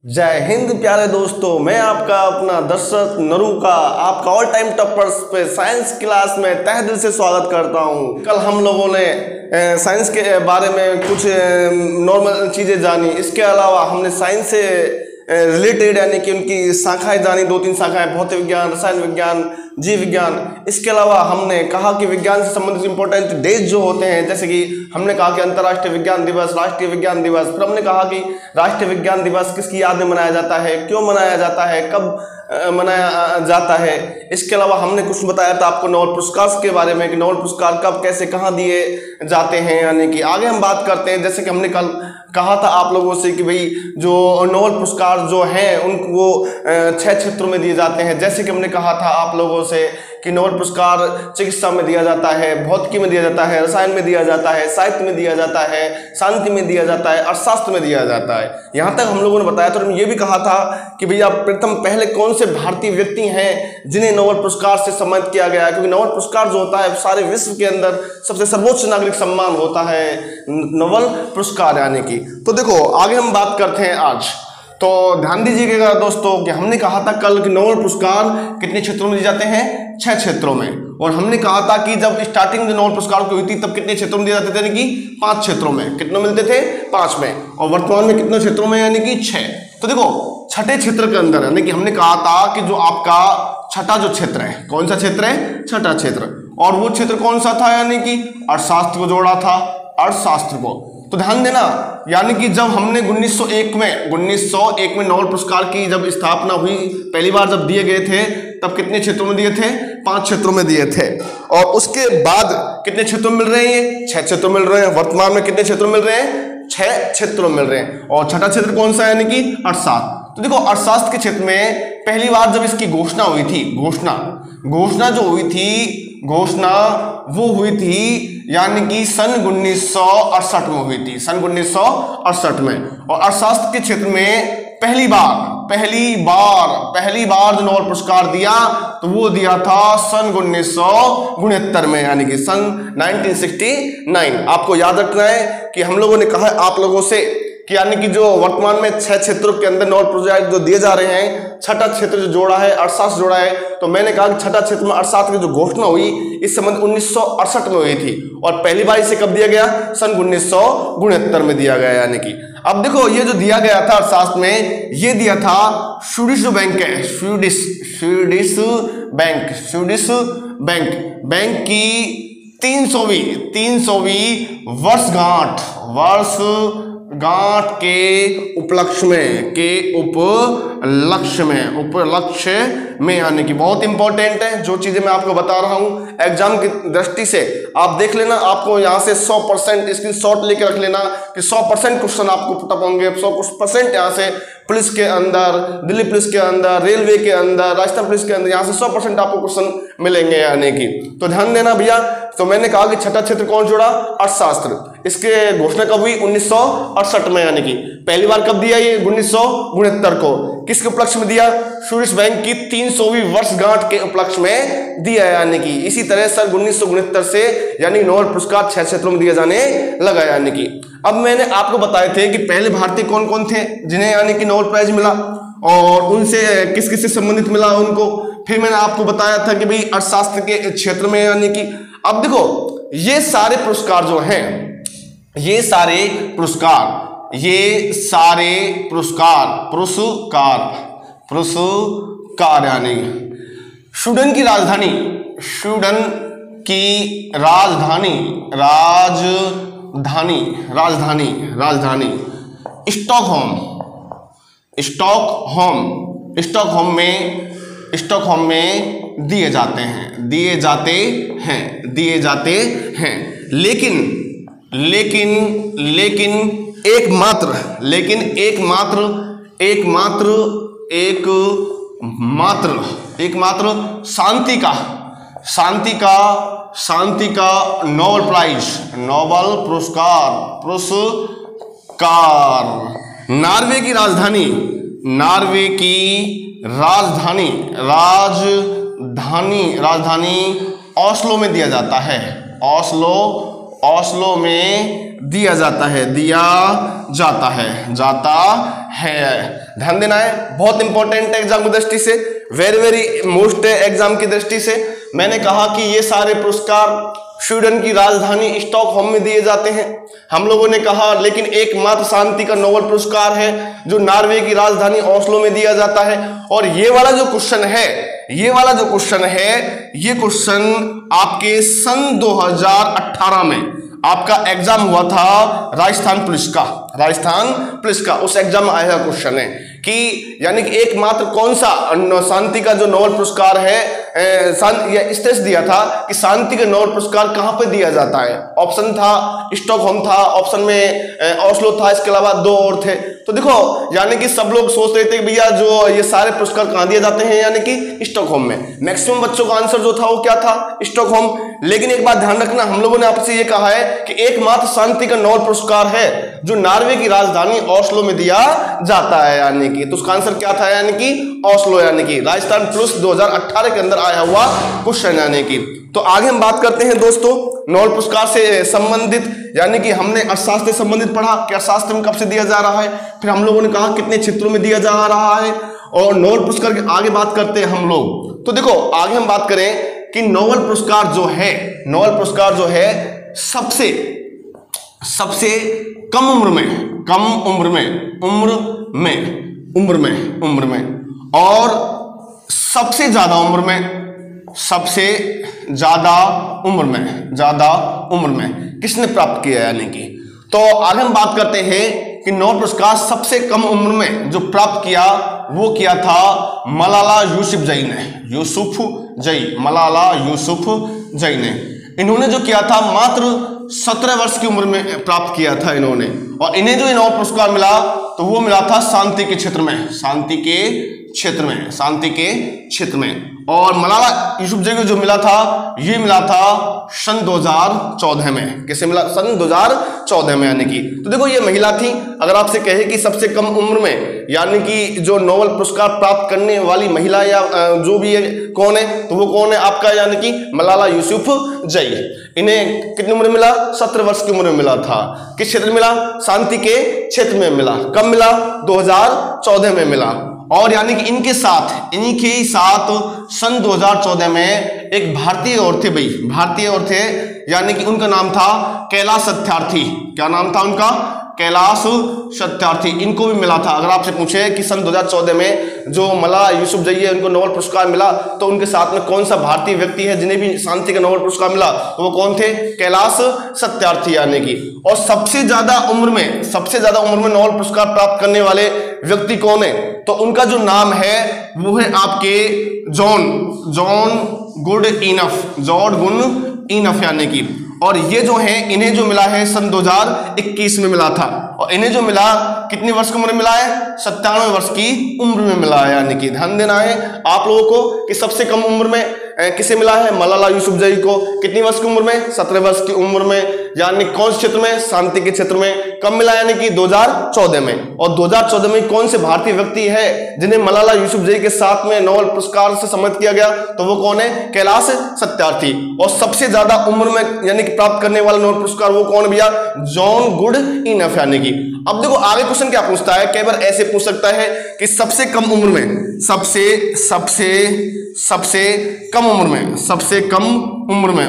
जय हिंद प्यारे दोस्तों, मैं आपका अपना दर्शक नरू का आपका ऑल टाइम टॉपर्स पे साइंस क्लास में तहे दिल से स्वागत करता हूं। कल हम लोगों ने साइंस के बारे में कुछ नॉर्मल चीज़ें जानी। इसके अलावा हमने साइंस से रिलेटेड यानी कि उनकी शाखाएं जानी, 2-3 शाखाएं, भौतिक विज्ञान, रसायन विज्ञान, जीव विज्ञान। इसके अलावा हमने कहा कि विज्ञान से संबंधित इंपॉर्टेंट डेज जो होते हैं, जैसे कि हमने कहा कि अंतर्राष्ट्रीय विज्ञान दिवस, राष्ट्रीय विज्ञान दिवस। फिर हमने कहा कि राष्ट्रीय विज्ञान दिवस किसकी याद में मनाया जाता है, क्यों मनाया जाता है, कब मनाया जाता है। इसके अलावा हमने कुछ बताया था आपको नोबेल पुरस्कार के बारे में कि नोबेल पुरस्कार कब कैसे कहाँ दिए जाते हैं। यानी कि आगे हम बात करते हैं, जैसे कि हमने कल कहा था आप लोगों से कि भाई जो नोबेल पुरस्कार जो हैं उनको 6 क्षेत्रों में दिए जाते हैं। जैसे कि हमने कहा था आप लोगों से कि नोबेल पुरस्कार चिकित्सा में दिया जाता है, भौतिकी में दिया जाता है, रसायन में दिया जाता है, साहित्य में दिया जाता है, शांति में दिया जाता है, अर्थशास्त्र में दिया जाता है। यहाँ तक हम लोगों ने बताया। तो हमने ये भी कहा था कि भैया पहले कौन से भारतीय व्यक्ति हैं जिन्हें नोबेल पुरस्कार से सम्मानित किया गया है, क्योंकि नोबेल पुरस्कार जो होता है सारे विश्व के अंदर सबसे सर्वोच्च नागरिक सम्मान होता है नोबेल पुरस्कार यानी कि। तो देखो आगे हम बात करते हैं आज। तो ध्यान दीजिएगा दोस्तों कि हमने कहा था कल कि नोबेल पुरस्कार कितने क्षेत्रों में दिए जाते हैं, 6 क्षेत्रों में। और हमने कहा था कि जब स्टार्टिंग में नोबेल पुरस्कार की हुई थी तब कितने क्षेत्रों में दिए जाते थे, यानी कि 5 क्षेत्रों में। कितने मिलते थे, 5 में। और वर्तमान में कितने क्षेत्रों में, यानी कि 6। तो देखो छठे क्षेत्र के अंदर यानी कि हमने कहा था कि जो आपका छठा जो क्षेत्र है, कौन सा क्षेत्र है, छठा क्षेत्र। और वो क्षेत्र कौन सा था, यानी कि अर्थशास्त्र को जोड़ा था, अर्थशास्त्र को। तो ध्यान देना, यानी कि जब हमने 1901 में नोबेल पुरस्कार की जब स्थापना हुई, पहली बार जब दिए गए थे, तब कितने क्षेत्रों में दिए थे, 5 क्षेत्रों में दिए थे। और उसके बाद कितने क्षेत्रों में मिल रहे हैं, 6 क्षेत्रों में मिल रहे हैं। वर्तमान में कितने क्षेत्रों में मिल रहे हैं, 6 क्षेत्रों में मिल रहे हैं। और छठा क्षेत्र कौन सा है, यानी कि अर्थशास्त्र। तो देखो अर्थशास्त्र के क्षेत्र में पहली बार जब इसकी घोषणा हुई थी, घोषणा जो हुई थी, वो हुई थी यानी कि सन 1968 में हुई थी, सन 1968 में। और अर्थशास्त्र के क्षेत्र में पहली बार जो नोबेल पुरस्कार दिया तो वो दिया था सन 1969 में, यानी कि सन 1969। आपको याद रखना है कि हम लोगों ने कहा आप लोगों से कि यानी कि जो वर्तमान में 6 क्षेत्रों के अंदर नोबेल पुरस्कार जो दिए जा रहे हैं, छठा क्षेत्र जो जोड़ा है, अर्थशास्त्र जोड़ा है। तो मैंने कहा कि छठा क्षेत्र में अर्थशास्त्र की जो घोषणा हुई इस संबंध 1968 में हुई थी। और पहली बार इसे कब दिया गया, सन 1969 में दिया गया। यानी कि अब देखो ये जो दिया गया था अर्थशास्त्र में, ये दिया था स्वीडिश बैंक है, स्वीडिश बैंक की 300वीं वर्षगांठ के उपलक्ष्य में यानी कि बहुत इंपॉर्टेंट है जो चीजें मैं आपको बता रहा हूं एग्जाम की दृष्टि से। आप देख लेना, आपको यहां से 100% स्क्रीनशॉट लेके रख लेना कि 100% क्वेश्चन आपको पुटअप होंगे। 100% यहां से पुलिस के अंदर, दिल्ली पुलिस के अंदर, रेलवे के अंदर, राजस्थान पुलिस के अंदर, यहां से 100% आपको क्वेश्चन मिलेंगे यानी कि। तो ध्यान देना भैया। तो मैंने कहा कि छठा क्षेत्र कौन जोड़ा, अर्थशास्त्र। इसके घोषणा कब हुई, 1968 में। यानी कि पहली बार कब दिया, ये 1969 को। किसके उपलक्ष्य में दिया, स्वीडिश बैंक की 300वीं वर्षगांठ के उपलक्ष्य में दिया। यानी कि इसी तरह सन 1969 से यानी नोबेल पुरस्कार 6 क्षेत्रों में दिया जाने लगा। यानी कि अब मैंने आपको बताए थे कि पहले भारतीय कौन कौन थे जिन्हें यानी कि नोबेल प्राइज मिला और उनसे किस किस से संबंधित मिला उनको। फिर मैंने आपको बताया था कि भाई अर्थशास्त्र के क्षेत्र में यानी कि। अब देखो ये सारे पुरस्कार जो हैं, ये सारे पुरस्कार यानी स्वीडन की राजधानी स्टॉकहोम में दिए जाते हैं। लेकिन एकमात्र शांति का नोबेल पुरस्कार नॉर्वे की राजधानी ओस्लो में दिया जाता है। ओस्लो में दिया जाता है ध्यान देना है, बहुत इंपॉर्टेंट है एग्जाम की दृष्टि से, वेरी वेरी मोस्ट है एग्जाम की दृष्टि से। मैंने कहा कि ये सारे पुरस्कार स्वीडन की राजधानी स्टॉकहोम में दिए जाते हैं। हम लोगों ने कहा लेकिन एकमात्र शांति का नोबेल पुरस्कार है जो नॉर्वे की राजधानी ओस्लो में दिया जाता है। और ये वाला जो क्वेश्चन है, ये वाला जो क्वेश्चन है, ये क्वेश्चन आपके सन 2018 में आपका एग्जाम हुआ था राजस्थान पुलिस का, राजस्थान पुलिस का उस एग्जाम में आया क्वेश्चन है कि यानी कि एकमात्र कौन सा शांति का जो नोबेल पुरस्कार है, यह स्टेज दिया था कि शांति का नोबेल पुरस्कार कहां पे दिया जाता है। ऑप्शन था स्टॉकहोम था, ऑप्शन में ओस्लो था, इसके अलावा दो और थे। तो देखो यानी कि सब लोग सोच रहे थे कि भैया जो ये सारे पुरस्कार कहां दिए जाते हैं, यानी कि स्टॉकहोम में। मैक्सिमम बच्चों का आंसर जो था वो क्या था, स्टॉकहोम। लेकिन एक बात ध्यान रखना, हम लोगों ने आपसे ये कहा है कि एकमात्र शांति का नोबेल पुरस्कार है जो नॉर्वे की राजधानी ओस्लो में दिया जाता है, यानी कि तो उसका आंसर क्या था, यानी कि ओस्लो, यानी कि राजस्थान पुलिस 2018 के अंदर आया हुआ क्वेश्चन, यानी कि। तो आगे हम बात करते हैं दोस्तों नोबेल पुरस्कार से संबंधित, यानी कि हमने अर्थशास्त्र से संबंधित पढ़ा कि अर्थशास्त्र में कब से दिया जा रहा है, फिर हम लोगों ने कहा कितने क्षेत्रों में दिया जा रहा है, और नोबेल पुरस्कार के आगे बात करते हैं हम लोग। तो देखो आगे हम बात करें कि नोबेल पुरस्कार जो है, नोबेल पुरस्कार जो है सबसे कम उम्र में और सबसे ज्यादा उम्र में किसने प्राप्त किया, यानी कि। तो आगे हम बात करते हैं कि नोबेल पुरस्कार सबसे कम उम्र में जो प्राप्त किया वो किया था मलाला यूसुफजई ने, मलाला यूसुफजई ने। इन्होंने जो किया था मात्र 17 वर्ष की उम्र में प्राप्त किया था इन्होंने, और इन्हें जो नोबेल पुरस्कार मिला तो वो मिला था शांति के क्षेत्र में। और मलाला यूसुफजई को जो मिला था, ये मिला था सन 2014 में। किसे मिला, सन 2014 में, यानी कि। तो देखो ये महिला थी। अगर आपसे कहे कि सबसे कम उम्र में यानी कि जो नोबेल पुरस्कार प्राप्त करने वाली महिला या जो भी है कौन है, तो वो कौन है आपका, यानी कि मलाला यूसुफजई। इन्हें कितनी उम्र में मिला, 17 वर्ष की उम्र में मिला था। किस क्षेत्र में मिला, शांति के क्षेत्र में मिला। कब मिला, 2014 में मिला। और यानी कि इन्हीं के साथ सन 2014 में एक भारतीय और थे भाई, भारतीय और थे, यानी कि उनका नाम था कैलाश सत्यार्थी। क्या नाम था उनका, कैलाश सत्यार्थी। इनको भी मिला था। अगर आपसे पूछे कि सन 2014 में जो मलाला यूसुफजई है उनको नोबेल पुरस्कार मिला, तो उनके साथ में कौन सा भारतीय व्यक्ति है जिन्हें भी शांति का नोबेल पुरस्कार मिला, तो वो कौन थे, कैलाश सत्यार्थी, यानी कि। और सबसे ज्यादा उम्र में नोबेल पुरस्कार प्राप्त करने वाले व्यक्ति कौन है, तो उनका जो नाम है वो है आपके जॉन गुड इनफ, यानी कि। और ये जो है इन्हें जो मिला है सन 2021 में मिला था, और इन्हें जो मिला कितनी वर्ष की उम्र में मिला है, 97 वर्ष की उम्र में मिला है, यानी कि। ध्यान देना है आप लोगों को कि सबसे कम उम्र में किसे मिला है, मलाला यूसुफजई को। कितनी वर्ष की उम्र में, 17 वर्ष की उम्र में, यानी कौन से क्षेत्र में, शांति के क्षेत्र में। कब मिला, यानी कि 2014 में। और 2014 में कौन से भारतीय व्यक्ति है जिन्हें मलाला यूसुफजई के साथ में नोबेल पुरस्कार से सम्मानित किया गया, तो वो कौन है, कैलाश सत्यार्थी। और सबसे ज्यादा उम्र में यानी कि प्राप्त करने वाला नोबेल पुरस्कार वो कौन भैया, जॉन गुड इनफ, यानी कि। अब देखो आगे क्वेश्चन क्या पूछता है, कई बार ऐसे पूछ सकता है कि सबसे कम उम्र में, सबसे कम उम्र में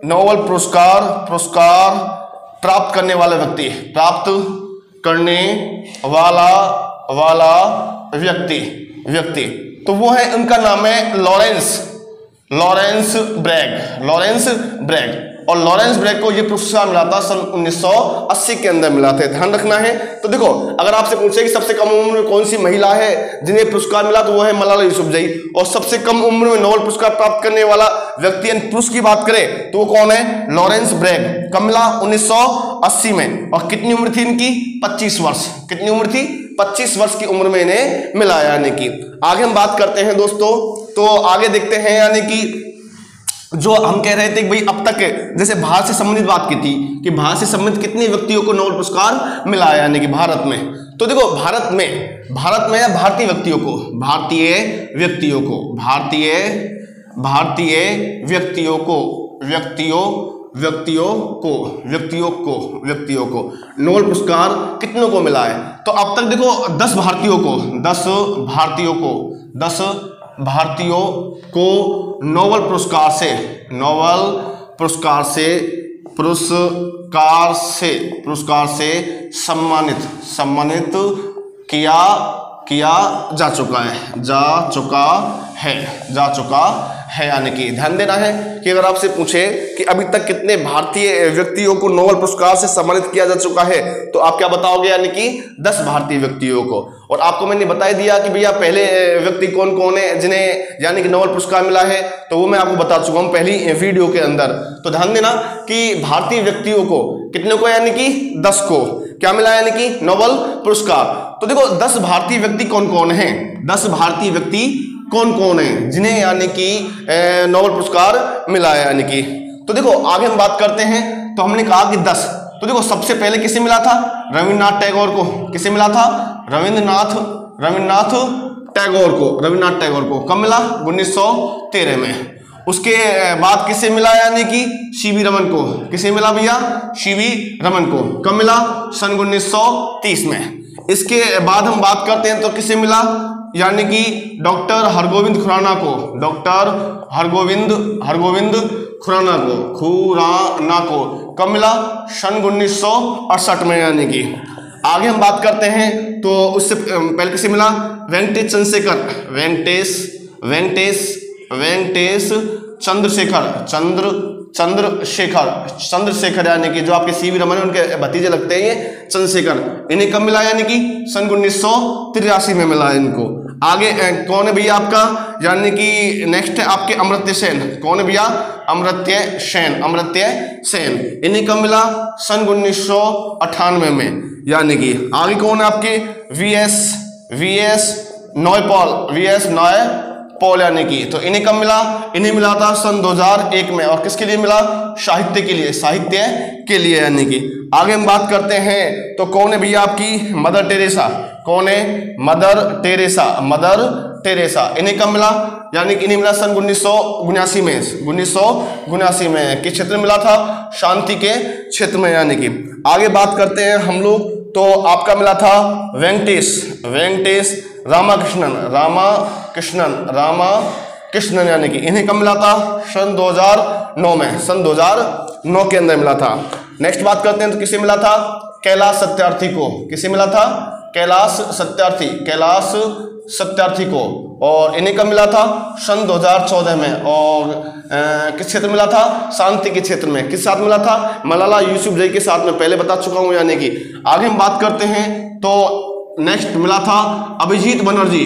नोबेल पुरस्कार प्राप्त करने वाला व्यक्ति, तो वो है, उनका नाम है लॉरेंस ब्रैग। और लॉरेंस ब्रैग को ये पुरस्कार मिला था सन 1980 के अंदर मिला था। ध्यान रखना है। तो देखो अगर आपसे पूछे कि सबसे कम उम्र में कौन सी महिला है जिन्हें पुरस्कार मिला, तो वो है मलाला यूसुफजई। और सबसे कम उम्र में नोबेल पुरस्कार प्राप्त करने वाला व्यक्ति पुरुष की बात करें तो वो कौन है, लॉरेंस ब्रैग। कब मिला, 1980 में। और कितनी उम्र थी इनकी, 25 वर्ष। कितनी उम्र थी, 25 वर्ष की उम्र में इन्हें मिला, यानी कि। आगे हम बात करते हैं दोस्तों, तो आगे देखते हैं, यानी कि जो हम कह रहे थे कि भाई अब तक जैसे भारत से संबंधित बात की थी कि भारत से संबंधित कितने व्यक्तियों को नोबेल पुरस्कार मिला है, यानी कि भारत में। तो देखो भारत में या भारतीय व्यक्तियों को व्यक्तियों को नोबेल पुरस्कार कितनों को मिला है? तो अब तक देखो 10 भारतीयों को नोबेल पुरस्कार से सम्मानित किया जा चुका है यानी कि ध्यान देना है कि अगर आपसे पूछे कि अभी तक कितने भारतीय व्यक्तियों को नोबेल पुरस्कार से सम्मानित किया जा चुका है, तो आप क्या बताओगे? यानी कि 10 भारतीय व्यक्तियों को। और आपको मैंने बता दिया कि भैया पहले व्यक्ति कौन कौन है जिन्हें यानी कि नोबेल पुरस्कार मिला है, तो वो मैं आपको बता चुका हूं पहली वीडियो के अंदर। तो ध्यान देना कि भारतीय व्यक्तियों को कितने को, यानी कि 10 को क्या मिला, यानी कि नोबेल पुरस्कार। तो देखो 10 भारतीय व्यक्ति कौन कौन है, 10 भारतीय व्यक्ति कौन कौन है जिन्हें यानी कि नोबेल पुरस्कार मिला है यानी कि। तो देखो आगे हम बात करते हैं, तो हमने कहा कि 10। तो देखो सबसे पहले किसे मिला था? रविन्द्रनाथ टैगोर को। किसे मिला था? रविन्द्रनाथ टैगोर को। कब मिला? 1913 में। उसके बाद किसे मिला? यानी कि सीवी रमन को। किसे मिला भैया? सीवी रमन को। कब मिला? सन 1930 में। इसके बाद हम बात करते हैं तो किसे मिला? यानी कि डॉक्टर हरगोविंद खुराना को। हरगोविंद खुराना को कब मिला? सन 1968 में यानी कि। आगे हम बात करते हैं तो उससे पहले किसे मिला? वेंकटेश चंद्रशेखर यानी कि जो आपके सीवी रमन उनके भतीजे लगते हैं ये चंद्रशेखर। इन्हें कब मिला? यानी कि सन 1983 में मिला है इनको। आगे कौन है भैया आपका? यानी कि नेक्स्ट है आपके अमर्त्य सेन। कौन है भैया? अमर्त्य सेन। इन्हें कब मिला? सन 1998 में यानी कि। आगे कौन है आपके? वीएस नॉयपॉल यानी कि। तो इन्हें कब मिला? इन्हें मिला था सन 2001 में। और किसके लिए मिला? साहित्य के लिए यानी कि। आगे हम बात करते हैं तो कौन है भैया आपकी? Mother Teresa. कौन है? Mother Teresa. इन्हें कब मिला? यानी कि इन्हें मिला सन 1979 में। किस क्षेत्र में मिला था? शांति के क्षेत्र में यानी कि। आगे बात करते हैं हम लोग तो आपका मिला था वेंकटेश रामाकृष्णन यानी कि। इन्हें कब मिला था? सन 2009 में। सन 2009 के अंदर मिला था। नेक्स्ट बात करते हैं तो किसे मिला था? कैलाश सत्यार्थी को। किसे मिला था? कैलाश सत्यार्थी को। और इन्हें कब मिला था? सन 2014 में। और किस क्षेत्र में मिला था? शांति के क्षेत्र में। किस साथ मिला था? मलाला यूसुफजई के साथ में, पहले बता चुका हूं यानी कि। आगे हम बात करते हैं तो नेक्स्ट मिला था अभिजीत बनर्जी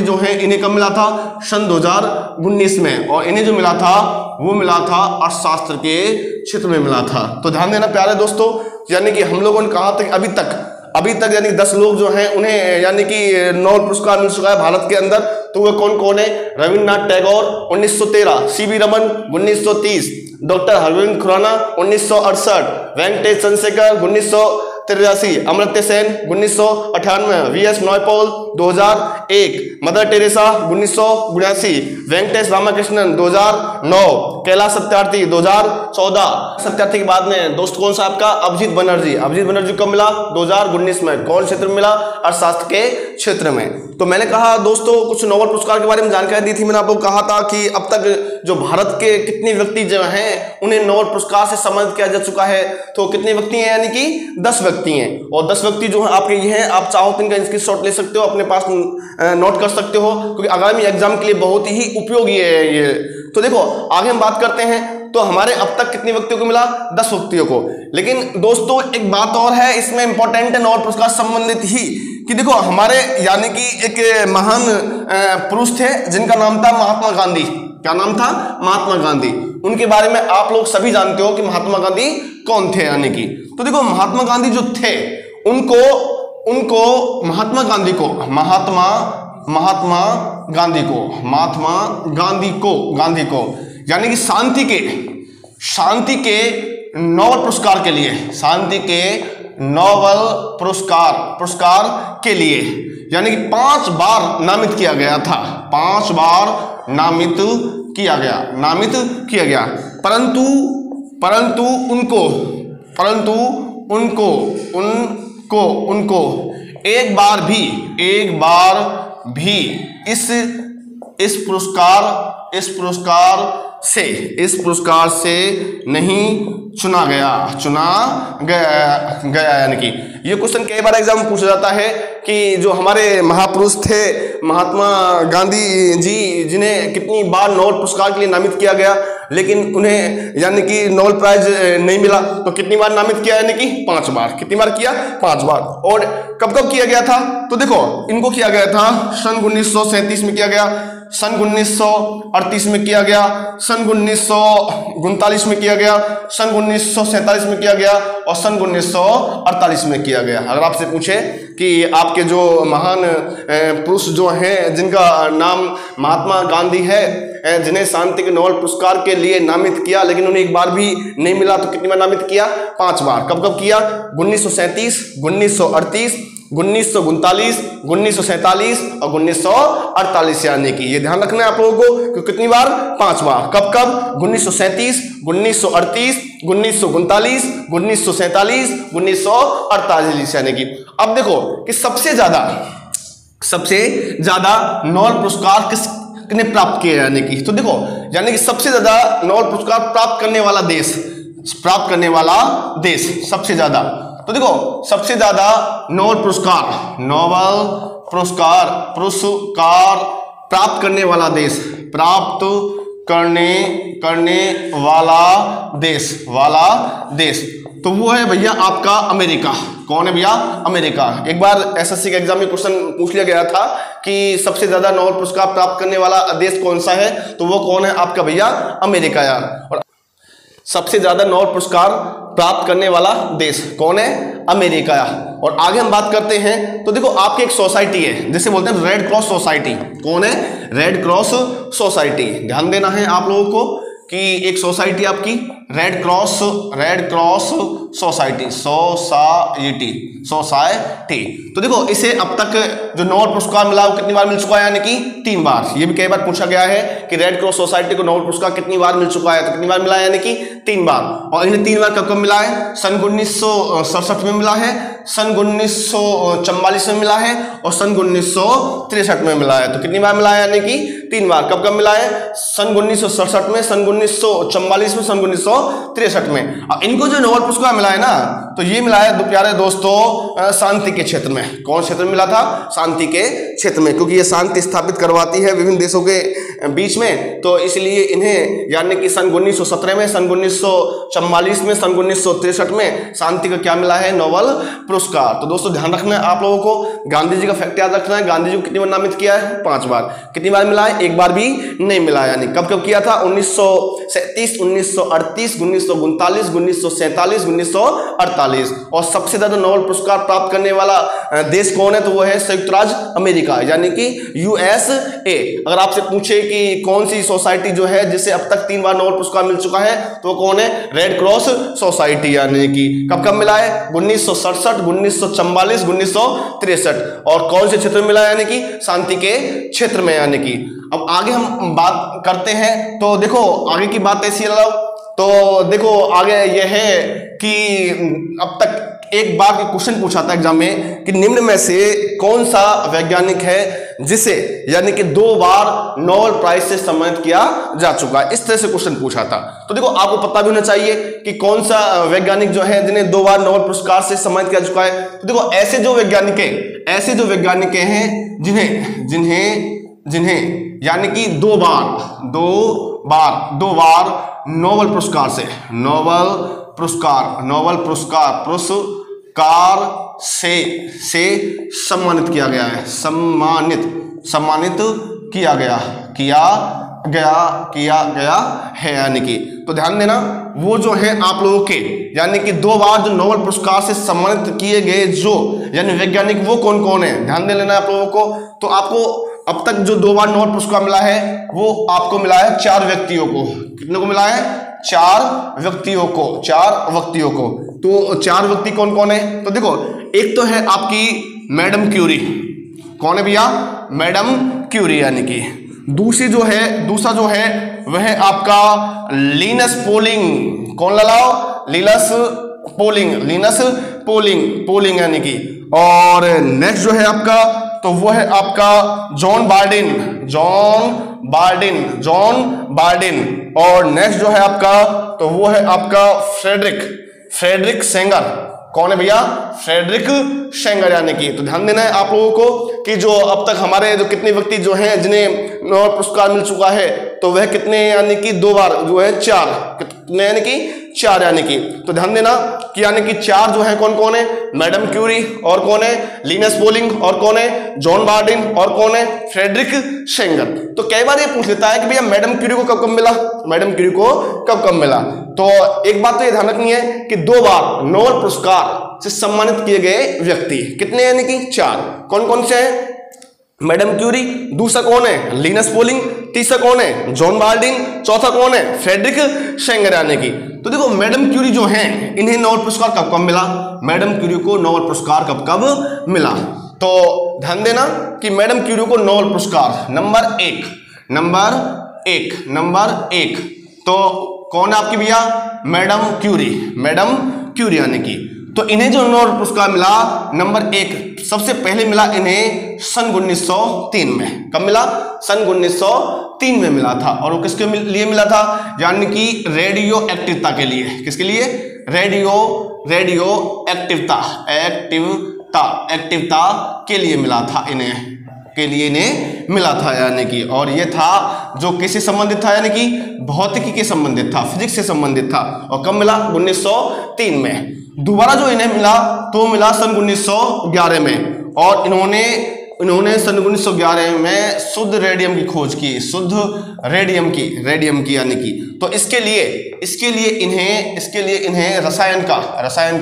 जो है, इन्हें कब मिला था? सन 2019 में। और इन्हें जो मिला था वो मिला था अर्थशास्त्र के क्षेत्र में मिला था। तो ध्यान देना प्यारे दोस्तों, यानी कि हम लोगों ने कहा था कि अभी तक यानी 10 लोग जो हैं उन्हें यानी कि नोबेल पुरस्कार मिल चुका है भारत के अंदर। तो वो कौन कौन है? Rabindranath Tagore 1913, C V Raman 1930, doctor Hargobind Khorana 1968, Venkatesh Chandrasekhar 1983, Amartya Sen 1998, V S Naipaul 2001, Mother Teresa 1982, Venkatesh Ramakrishnan 2009, Kailash Satyarthi 2014। Satyarthi के बाद में दोस्त कौन सा आपका? अभिजीत बनर्जी कब मिला? 2019 में। कौन क्षेत्र में मिला? अर्थशास्त्र के क्षेत्र में। तो मैंने कहा दोस्तों कुछ नोबेल पुरस्कार के बारे में जानकारी दी थी। मैंने आपको कहा था कि अब तक जो भारत के कितने व्यक्ति जो हैं उन्हें नोबेल पुरस्कार से सम्मानित किया जा चुका है। तो कितने व्यक्ति हैं? यानी कि 10 व्यक्ति हैं। और 10 व्यक्ति जो है आपके ये हैं, आप चाहो तो इनका स्क्रीनशॉट ले सकते हो, अपने पास नोट कर सकते हो, क्योंकि आगामी एग्जाम के लिए बहुत ही उपयोगी है ये। तो देखो आगे हम बात करते हैं तो हमारे अब तक कितने व्यक्तियों को मिला? 10 व्यक्तियों को। लेकिन दोस्तों एक बात और है इसमें इंपॉर्टेंट है नोबेल पुरस्कार संबंधित ही, कि देखो हमारे यानी कि एक महान पुरुष थे जिनका नाम था महात्मा गांधी। क्या नाम था? महात्मा गांधी। उनके बारे में आप लोग सभी जानते हो कि महात्मा गांधी कौन थे यानी कि। तो देखो महात्मा गांधी जो थे उनको महात्मा गांधी को यानी कि शांति के नोबेल पुरस्कार के लिए, शांति के नोबेल पुरस्कार के लिए, यानी कि 5 बार नामित किया गया था, 5 बार नामित किया गया, परंतु उनको एक बार भी इस पुरस्कार से नहीं चुना गया। यानी कि ये क्वेश्चन कई बार एग्जाम में पूछा जाता है कि जो हमारे महापुरुष थे महात्मा गांधी जी, जिन्हें कितनी बार नोबेल पुरस्कार के लिए नामित किया गया, लेकिन उन्हें यानी कि नोबेल प्राइज नहीं मिला, तो कितनी बार नामित किया, यानी कि 5 बार। कितनी बार किया? 5 बार। और कब किया गया था? तो देखो, इनको किया गया था सन 1937 में किया गया, सन 1938 में किया गया, सन 1939 में किया गया, सन 1947 में किया गया और सन 1948 में किया गया। अगर आपसे पूछे कि आपके जो महान पुरुष जो हैं, जिनका नाम महात्मा गांधी है, जिन्हें शांति के नोबेल पुरस्कार के लिए नामित किया, लेकिन उन्हें एक बार भी नहीं मिला, तो कितनी बार नामित किया? 5 बार। कब किया? 1937, 1938, 1939, 1947 और 1948। यानी कि ये ध्यान रखना है आप लोगों को कि कितनी बार? 5 बार। कब 1937, 1938, 1939, 1947, 1948। यानी कि अब देखो कि सबसे ज्यादा नोबेल पुरस्कार किसने प्राप्त किया, यानी कि तो देखो, यानी कि सबसे ज्यादा नोबेल पुरस्कार प्राप्त करने वाला देश सबसे ज्यादा, तो देखो सबसे ज्यादा नोबेल पुरस्कार प्राप्त करने वाला देश, तो वो है भैया आपका अमेरिका। कौन है भैया? अमेरिका। एक बार एसएससी के एग्जाम में क्वेश्चन पूछ लिया गया था कि सबसे ज्यादा नोबेल पुरस्कार प्राप्त करने वाला देश कौन सा है, तो वो कौन है? आपका भैया अमेरिका यार। और सबसे ज्यादा नोबेल पुरस्कार प्राप्त करने वाला देश कौन है? अमेरिका। और आगे हम बात करते हैं, तो देखो आपकी एक सोसाइटी है जिसे बोलते हैं रेड क्रॉस सोसाइटी। कौन है? Red cross society. ध्यान देना है आप लोगों को कि एक सोसाइटी आपकी रेड क्रॉस सोसाइटी। तो देखो इसे अब तक जो नोबेल पुरस्कार मिला वो कितनी बार मिल चुका है, यानी कि 3 बार। ये भी कई बार पूछा गया है कि रेड क्रॉस सोसाइटी को नोबेल पुरस्कार कितनी बार मिल चुका है, तो कितनी बार मिला है, यानी कि 3 बार। और इन्हें 3 बार कब मिला है? सन 1967 में मिला है, सन 1944 में मिला है और सन 1963 में मिला है। तो कितनी बार मिला है, यानी कि 3 बार। कब मिला है? सन 1967 में, सन 1944 में, सन 1963 में। अब इनको जो नोबेल पुरस्कार मिला है ना, तो ये मिला है प्यारे दोस्तों शांति के क्षेत्र में। कौन क्षेत्र में मिला था? शांति के क्षेत्र में, क्योंकि ये शांति स्थापित करवाती है विभिन्न देशों के बीच में, तो इसलिए इन्हें यानी कि सन 1917 में, सन 1944 में, सन 1963 में शांति का क्या मिला है? नोबेल पुरस्कार। तो दोस्तों ध्यान रखना है आप लोगों को, गांधी जी का फैक्ट याद रखना है। गांधी जी को कितनी बार नामित किया है? 5 बार। कितनी बार मिला है? एक बार भी नहीं मिला। यानी कब किया था? 1937, 1938, 1939, 1947, 1948। और सबसे ज्यादा नोबेल पुरस्कार प्राप्त करने वाला देश कौन है? तो वो है संयुक्त राज्य अमेरिका, यानी कि USA। अगर आपसे पूछे कि कौन सी सोसाइटी जो है जिसे अब तक 3 बार नोबेल पुरस्कार मिल चुका है, तो कौन है? Red cross society. यानी कि कब मिला है? 1967, 1944, 1963। और कौन से क्षेत्र में मिला है? यानी कि शांति के क्षेत्र में। यानी कि अब आगे हम बात करते हैं, तो देखो आगे की बात ऐसी है, तो देखो आगे यह है कि अब तक एक बार क्वेश्चन पूछा था एग्जाम में कि निम्न में से कौन सा वैज्ञानिक है जिसे यानी कि 2 बार नोबेल प्राइज से सम्मानित किया जा चुका है। इस तरह से क्वेश्चन पूछा था। तो देखो आपको पता भी होना चाहिए कि कौन सा वैज्ञानिक जो है जिन्हें 2 बार नोबेल पुरस्कार से सम्मानित किया चुका है। तो देखो ऐसे जो वैज्ञानिक हैं जिन्हें यानी कि 2 बार नोबेल पुरस्कार से सम्मानित किया गया है, सम्मानित किया गया है। यानी कि तो ध्यान देना, वो जो है आप लोगों के यानी कि 2 बार जो नोबेल पुरस्कार से सम्मानित किए गए जो यानी वैज्ञानिक, वो कौन कौन है, ध्यान दे लेना आप लोगों को। तो आपको अब तक जो 2 बार नोबेल पुरस्कार मिला है वो आपको मिला है 4 व्यक्तियों को। कितने को मिला है? 4 व्यक्तियों को। तो 4 व्यक्ति कौन कौन है? तो देखो, एक तो है आपकी मैडम क्यूरी, कौन है भैया? मैडम क्यूरी, यानी कि दूसरा जो है वह है आपका लिनस पॉलिंग, कौन लगाओ? लिनस पोलिंग यानी कि। और नेक्स्ट जो है आपका, तो वो है आपका जॉन बार्डिन। और नेक्स्ट जो है आपका, तो वो है आपका फ्रेडरिक सेंगर, कौन है भैया? फ्रेडरिक सेंगर, यानी कि। तो ध्यान देना है आप लोगों को कि जो अब तक हमारे जो कितने व्यक्ति जो हैं जिन्हें नोबेल पुरस्कार मिल चुका है, तो वह कितने, यानी कि 2 बार जो है 4, कितने यानी कि 4, यानी कि। तो ध्यान देना कि यानी कि 4 जो है कौन कौन है? मैडम क्यूरी, और कौन है? लिनस पॉलिंग, और कौन है? जॉन बार्डिन, और कौन है? Frederick Sanger. तो कई बार ये पूछ लेता है कि भैया मैडम क्यूरी को कब मिला? तो एक बात तो ये ध्यान रखनी है कि 2 बार नोबेल पुरस्कार से सम्मानित किए गए व्यक्ति कितने, यानी कि 4। कौन कौन से हैं? मैडम क्यूरी, दूसरा कौन है? लिनस पॉलिंग, तीसरा कौन है? जॉन बार्डिन, चौथा कौन है? फ्रेडरिक सेंगर, यानी कि। तो देखो, मैडम क्यूरी जो हैं, इन्हें नोबेल पुरस्कार कब मिला? मैडम क्यूरी को नोबेल पुरस्कार कब मिला? तो ध्यान देना कि मैडम क्यूरी को नोबेल पुरस्कार नंबर एक, तो कौन है आपकी भैया? मैडम क्यूरी, यानी कि। तो इन्हें जो नोबेल पुरस्कार मिला नंबर 1, सबसे पहले मिला इन्हें सन 1903 में। कब मिला? सन 1903 में मिला था। और वो किसके लिए मिला था? यानी कि रेडियो एक्टिवता के लिए। किसके लिए? रेडियो एक्टिवता के लिए मिला था इन्हें मिला था, यानी कि। और ये था जो किससे संबंधित था? यानी कि भौतिकी के संबंधित था, फिजिक्स से संबंधित था। और कब मिला? 1903 में। दोबारा जो इन्हें मिला तो मिला सन 1911 में। और इन्होंने सन 1911 में शुद्ध रेडियम की खोज की, रेडियम की, यानी कि। तो इसके लिए इन्हें रसायन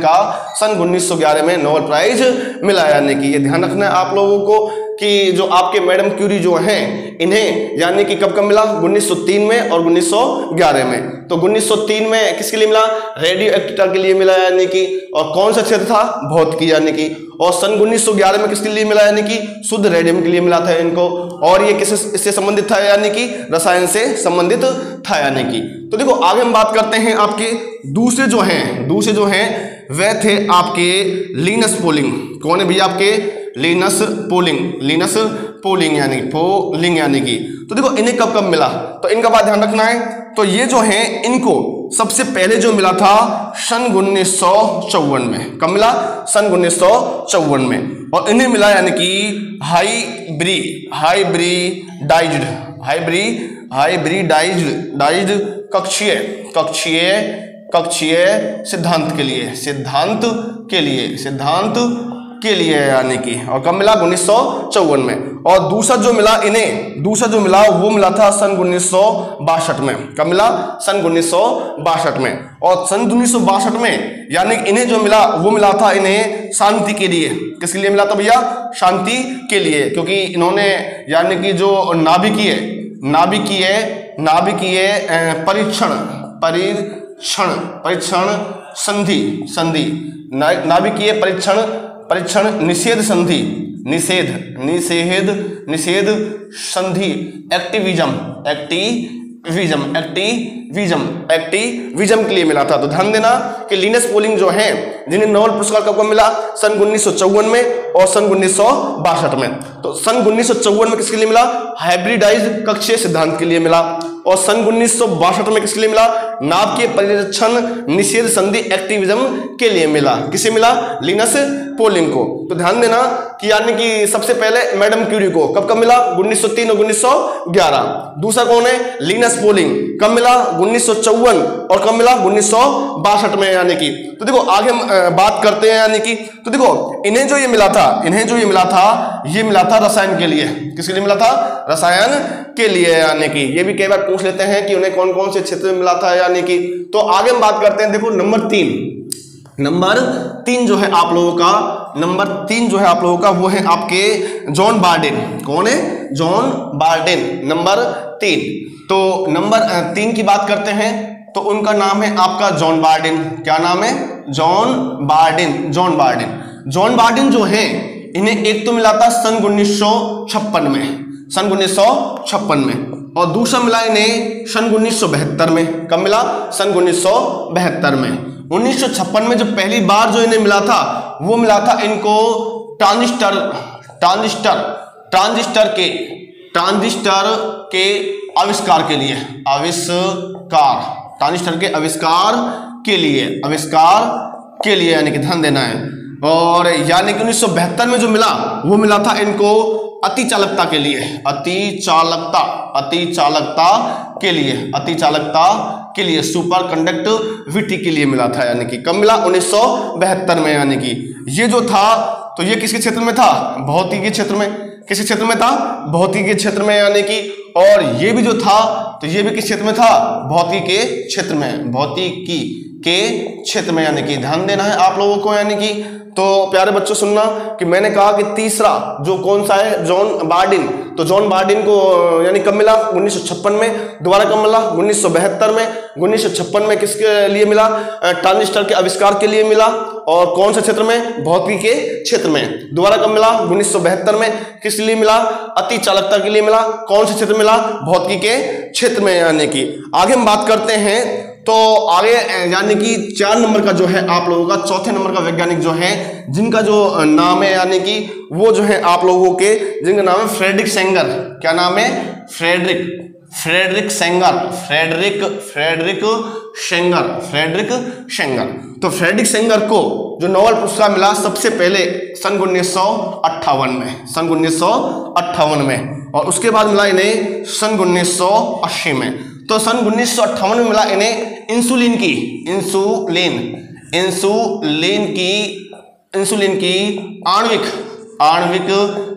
का सन 1911 में नोबेल प्राइज मिला, यानी कि। ये ध्यान रखना है आप लोगों को कि जो आपके मैडम क्यूरी जो हैं, इन्हें यानी कि कब मिला? 1903 में और 1911 में। तो 1903 में किसके लिए मिला? रेडियो एक्टिविटी के लिए मिला, यानी कि। और कौन सा क्षेत्र था? भौतिकी, यानी कि। और सन 1911 में किसके लिए मिला? यानी कि शुद्ध रेडियम के लिए मिला था इनको। और ये इससे संबंधित था, यानी कि रसायन से संबंधित था, यानी कि। तो देखो, आगे हम बात करते हैं आपके दूसरे जो हैं वह थे आपके लिनस पॉलिंग। कौन है भैया आपके? लिनस पॉलिंग, यानी कि। तो देखो, इन्हें कब मिला? तो इनका बात ध्यान रखना है। तो ये जो हैं, इनको सबसे पहले जो मिला था सन 1954 में। कब मिला? सन 1954 में। और इन्हें मिला, यानी कि हाइब्रिडाइज्ड कक्षीय सिद्धांत के लिए, यानी कि। और कब मिला? 1954 में। और दूसरा जो मिला वो मिला था सन 1962 में। कब मिला? सन 1962 में। और सन 1962 में यानी इन्हें जो मिला वो मिला था इन्हें शांति के लिए। किसके लिए मिला था भैया? शांति के लिए, क्योंकि इन्होंने यानी कि जो नाभिकीय परीक्षण संधि नाभिकीय परीक्षण निषेध संधि एक्टिविज्म के लिए मिला था। तो ध्यान देना कि लिनस पॉलिंग जो हैं, जिन्हें नोबेल पुरस्कार कब मिला? सन 1954 में और सन 1962 में। तो सन 1954 में किसके लिए मिला? हाइब्रिडाइज्ड कक्षीय सिद्धांत के लिए मिला। और सन 1962 में किसके लिए मिला? नाभिकीय परीक्षण निषेध संधि एक्टिविज्म के लिए मिला। किसे मिला? लिनस पॉलिंग को। तो ध्यान देना कि यानी कि सबसे पहले मैडम क्यूरी को कब मिला? 1903 और 1911। दूसरा कौन है? Linus Pauling. कब मिला? 1954। और कब मिला? 1962 में, यानी कि। तो देखो, आगे हम बात करते हैं, यानी कि। तो देखो, इन्हें जो ये मिला था ये मिला था रसायन के लिए। किसके लिए मिला था? रसायन के लिए, यानी कि। ये भी कई बार पूछ लेते हैं कि उन्हें कौन कौन से क्षेत्र में मिला था, यानी कि। तो आगे हम बात करते हैं। देखो, नंबर तीन जो है आप लोगों का वो है आपके जॉन बार्डिन। कौन है? John Bardeen, number 3। तो नंबर 3 की बात करते हैं। तो उनका नाम है आपका जॉन बार्डिन। क्या नाम है? John Bardeen. John Bardeen. John Bardeen जो है इन्हें एक तो मिला था सन 1956 में, सन 1956 में, और दूसरा मिला इन्हें सन 1972 में। कब मिला? सन 1972 में। 1956 में जो पहली बार जो इन्हें मिला था वो मिला था इनको ट्रांजिस्टर के आविष्कार के लिए। ट्रांजिस्टर के आविष्कार के लिए यानी कि ध्यान देना है। और यानी कि 1972 में जो मिला वो मिला था इनको अति चालकता के लिए सुपर कंडक्टिविटी के लिए मिला था। यानी कि कब मिला? 1972 में। यानी कि ये जो था तो ये किसके क्षेत्र में था? भौतिकी के क्षेत्र में। किस क्षेत्र में था? भौतिकी के क्षेत्र में। यानी कि और ये भी जो था तो ये भी किस क्षेत्र में था? भौतिकी के क्षेत्र में। यानी कि ध्यान देना है आप लोगों को। यानी कि तो प्यारे बच्चों सुनना कि मैंने कहा कि तीसरा जो कौन सा है? John Bardeen. तो जॉन बार्डिन को यानी कब मिला? 1956 में। दोबारा कब मिला? 1972 में। 1956 में किसके लिए मिला? ट्रांजिस्टर के आविष्कार के लिए मिला। और कौन से क्षेत्र में? भौतिकी के क्षेत्र में। दोबारा कब मिला? 1972 में। किस लिए मिला? अति चालकता के लिए मिला। कौन से क्षेत्र मिला? भौतिकी के क्षेत्र में। यानी कि आगे हम बात करते हैं तो आगे यानी कि 4 नंबर का जो है आप लोगों का, चौथे नंबर का वैज्ञानिक जो है जिनका जो नाम है यानी कि वो जो है आप लोगों के जिनका नाम है फ्रेडरिक सेंगर। क्या नाम है? Frederick Sanger. तो फ्रेडरिक सेंगर को जो नोबेल पुरस्कार मिला सबसे पहले सन 1958 में, और उसके बाद मिला इन्हें सन 1980 में। तो सन 1958 में मिला इन्हें इंसुलिन की आणविक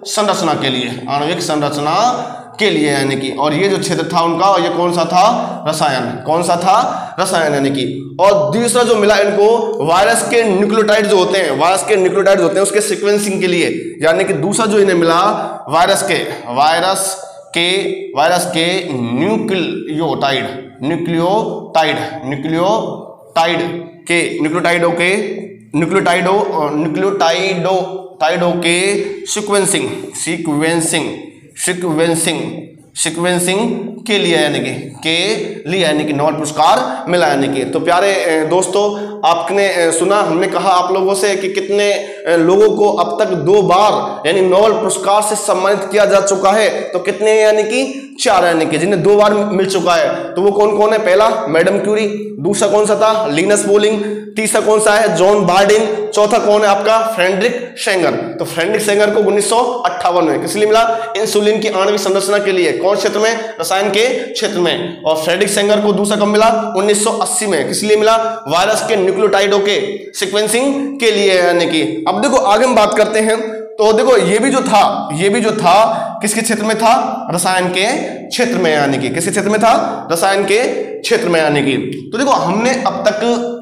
संरचना के लिए यानी कि। और ये जो क्षेत्र था उनका, ये कौन सा था? रसायन यानी कि। और दूसरा जो मिला इनको वायरस के न्यूक्लियोटाइड जो होते हैं उसके सीक्वेंसिंग के लिए। यानी कि दूसरा जो इन्हें मिला वायरस के न्यूक्लियोटाइडों के सीक्वेंसिंग के लिए यानी कि नोबेल पुरस्कार मिला। यानी कि तो प्यारे दोस्तों आपने सुना, हमने कहा आप लोगों से कि कितने लोगों को अब तक 2 बार यानी नोबेल पुरस्कार से सम्मानित किया जा चुका है। तो कितने? यानी कि 4 यानी कि जिन्हें 2 बार मिल चुका है। तो वो कौन कौन है? पहला मैडम क्यूरी, दूसरा कौन सा था? लिनस पॉलिंग, तीसरा कौन सा है? जॉन बार्डिन, चौथा कौन है आपका? Frederick Sanger. तो फ्रेडरिक सेंगर को 1958 में किस लिए मिला? इंसुलिन की आणविक संरचना के लिए। कौन क्षेत्र में? रसायन के क्षेत्र में। और फ्रेडरिक सेंगर को दूसरा कब मिला? 1980 में। किस लिए मिला? वायरस के न्यूक्लियोटाइडों के सीक्वेंसिंग के लिए। यानी कि अब देखो आगे हम बात करते हैं। तो देखो ये भी जो था किसके क्षेत्र में था? रसायन के क्षेत्र में। यानी कि किसके क्षेत्र में था? रसायन के क्षेत्र में। यानी कि तो देखो हमने अब तक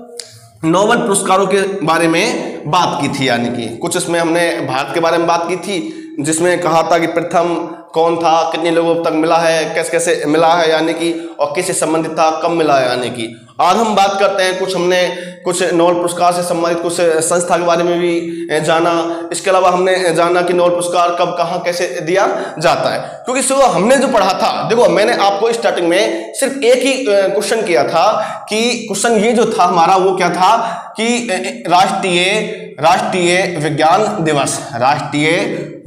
नोबेल पुरस्कारों के बारे में बात की थी। यानी कि कुछ इसमें हमने भारत के बारे में बात की थी, जिसमें कहा था कि प्रथम कौन था, कितने लोगों तक मिला है, कैसे कैसे मिला है, यानी कि और किससे संबंधित था, कब मिला है। यानी कि आज हम बात करते हैं हमने कुछ नोबेल पुरस्कार से संबंधित कुछ संस्था के बारे में भी जाना। इसके अलावा हमने जाना कि नोबेल पुरस्कार कब, कहाँ, कैसे दिया जाता है। क्योंकि सुबह हमने जो पढ़ा था, देखो मैंने आपको स्टार्टिंग में सिर्फ एक ही क्वेश्चन किया था कि क्वेश्चन ये जो था हमारा वो क्या था कि राष्ट्रीय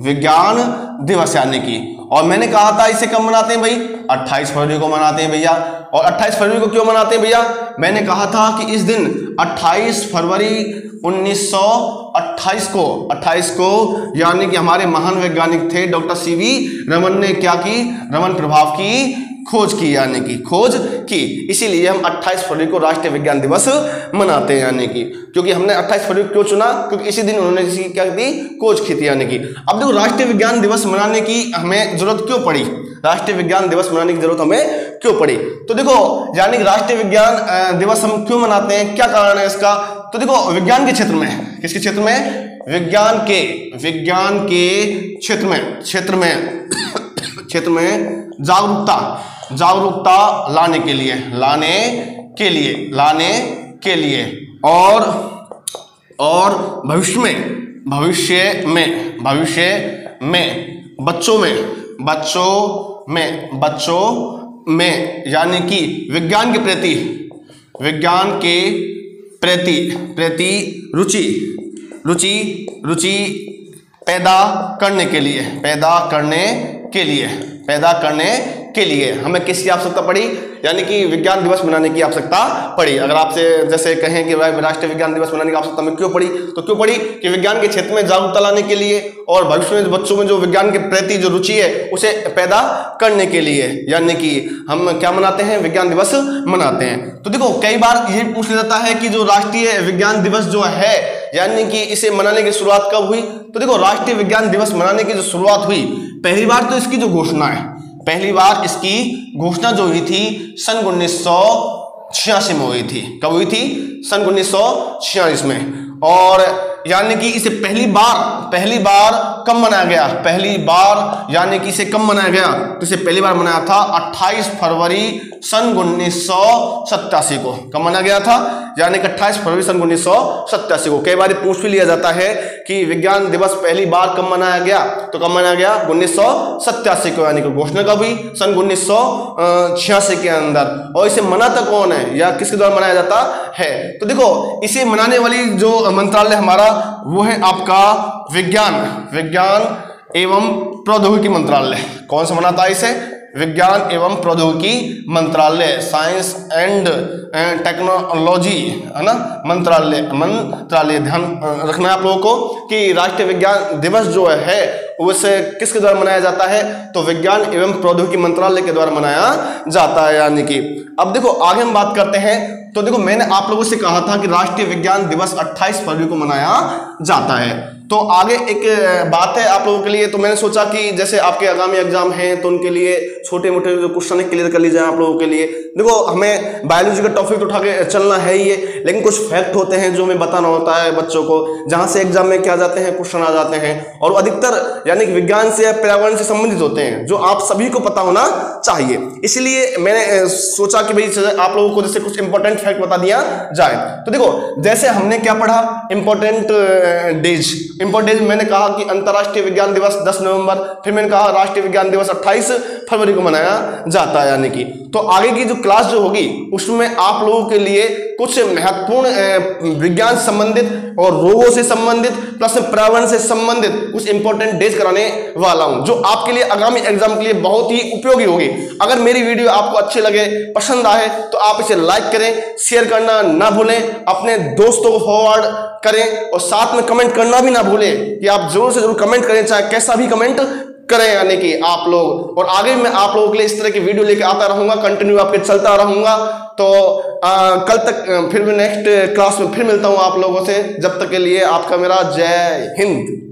विज्ञान दिवस यानी कि, और मैंने कहा था इसे कब मनाते हैं भाई? 28 फरवरी को मनाते हैं भैया। और 28 फरवरी को क्यों मनाते हैं भैया? मैंने कहा था कि इस दिन 28 फरवरी 1928 को यानी कि हमारे महान वैज्ञानिक थे डॉक्टर सीवी रमन ने क्या की? रमन प्रभाव की खोज की। यानी कि खोज की, इसीलिए हम 28 फरवरी को राष्ट्रीय विज्ञान दिवस मनाते हैं। यानी कि क्योंकि हमने 28 फरवरी क्यों चुना? क्योंकि इसी दिन उन्होंने इसकी क्या की? खोज की थी। यानी कि अब देखो राष्ट्रीय विज्ञान दिवस मनाने की हमें जरूरत क्यों पड़ी? राष्ट्रीय विज्ञान दिवस मनाने की जरूरत हमें क्यों पड़ी? तो देखो यानी राष्ट्रीय विज्ञान दिवस हम क्यों मनाते हैं, क्या कारण है इसका? तो देखो विज्ञान के क्षेत्र में, किसके क्षेत्र में? विज्ञान के क्षेत्र में जागरूकता लाने के लिए, लाने के लिए। और भविष्य में बच्चों में यानी कि विज्ञान के प्रति रुचि पैदा करने के लिए हमें किसकी आवश्यकता पड़ी, यानी कि विज्ञान दिवस मनाने की आवश्यकता पड़ी। अगर आपसे जैसे कहें कि भाई राष्ट्रीय विज्ञान दिवस मनाने की आवश्यकता में क्यों पड़ी, तो क्यों पड़ी कि विज्ञान के क्षेत्र में जागरूकता लाने के लिए और भविष्य में बच्चों में जो विज्ञान के प्रति जो रुचि है उसे पैदा करने के लिए, यानी कि हम क्या मनाते हैं, विज्ञान दिवस मनाते हैं। तो देखो कई बार ये पूछ लिया जाता है कि जो राष्ट्रीय विज्ञान दिवस जो है, यानी कि इसे मनाने की शुरुआत कब हुई। तो देखो राष्ट्रीय विज्ञान दिवस मनाने की जो शुरुआत हुई, पहली बार तो इसकी जो घोषणा है, पहली बार इसकी घोषणा जो हुई थी सन 1986 में हुई थी। कब हुई थी, सन 1946 में। और यानी कि इसे पहली बार कब मनाया गया, पहली बार यानी कि इसे कब मनाया गया, तो इसे पहली बार मनाया था 28 फरवरी सन 1987 को। कब मनाया गया था, यानी कि 28 फरवरी सन 1987 को। कई बार पूछ भी लिया जाता है कि विज्ञान दिवस पहली बार कब मनाया गया, तो कब मनाया गया 1987 को, यानी कि घोषणा कब हुई, सन 1986 के अंदर। और इसे मनाता कौन है या किसके द्वारा मनाया जाता है, तो देखो इसे मनाने वाली जो मंत्रालय हमारा वो है आपका विज्ञान एवं प्रौद्योगिकी मंत्रालय। कौन सा मनाता है इसे, विज्ञान एवं प्रौद्योगिकी मंत्रालय, साइंस एंड टेक्नोलॉजी, है ना, मंत्रालय। ध्यान रखना है आप लोगों को कि राष्ट्रीय विज्ञान दिवस जो है उसे किसके द्वारा मनाया जाता है, तो विज्ञान एवं प्रौद्योगिकी मंत्रालय के द्वारा मनाया जाता है, यानी कि। अब देखो आगे हम बात करते हैं। तो देखो मैंने आप लोगों से कहा था कि राष्ट्रीय विज्ञान दिवस 28 फरवरी को मनाया जाता है। तो आगे एक बात है आप लोगों के लिए, तो मैंने सोचा कि जैसे आपके आगामी एग्जाम हैं तो उनके लिए छोटे मोटे जो क्वेश्चन क्लियर कर लीजिए आप लोगों के लिए। देखो हमें बायोलॉजी का टॉपिक उठा के चलना है ही है, लेकिन कुछ फैक्ट होते हैं जो हमें बताना होता है बच्चों को, जहां से एग्जाम में क्या जाते हैं, क्वेश्चन आ जाते हैं, और अधिकतर यानी कि विज्ञान से या पर्यावरण से संबंधित होते हैं, जो आप सभी को पता होना चाहिए। इसलिए मैंने सोचा कि भाई आप लोगों को जैसे कुछ इंपॉर्टेंट फैक्ट बता दिया जाए। तो देखो जैसे हमने क्या पढ़ा, इंपॉर्टेंट डेज मैंने कहा कि अंतर्राष्ट्रीय विज्ञान दिवस 10 नवंबर, फिर मैंने कहा राष्ट्रीय विज्ञान दिवस 28 फरवरी को मनाया जाता है, यानी कि। तो आगे की जो क्लास जो होगी उसमें आप लोगों के लिए कुछ महत्वपूर्ण विज्ञान से संबंधित और रोगों से संबंधित प्लस पर्यावरण से संबंधित कुछ इंपॉर्टेंट डेज कराने वाला हूं, जो आपके लिए आगामी एग्जाम के लिए बहुत ही उपयोगी होगी। अगर मेरी वीडियो आपको अच्छे लगे, पसंद आए, तो आप इसे लाइक करें, शेयर करना ना भूलें, अपने दोस्तों को फॉरवर्ड करें, और साथ में कमेंट करना भी ना भूलें कि आप जरूर से जरूर कमेंट करें, चाहे कैसा भी कमेंट करें, यानी कि आप लोग। और आगे मैं आप लोगों के लिए इस तरह की वीडियो लेके आता रहूंगा, कंटिन्यू आपके चलता रहूंगा। तो कल तक फिर मैं नेक्स्ट क्लास में फिर मिलता हूं आप लोगों से। जब तक के लिए आपका मेरा जय हिंद।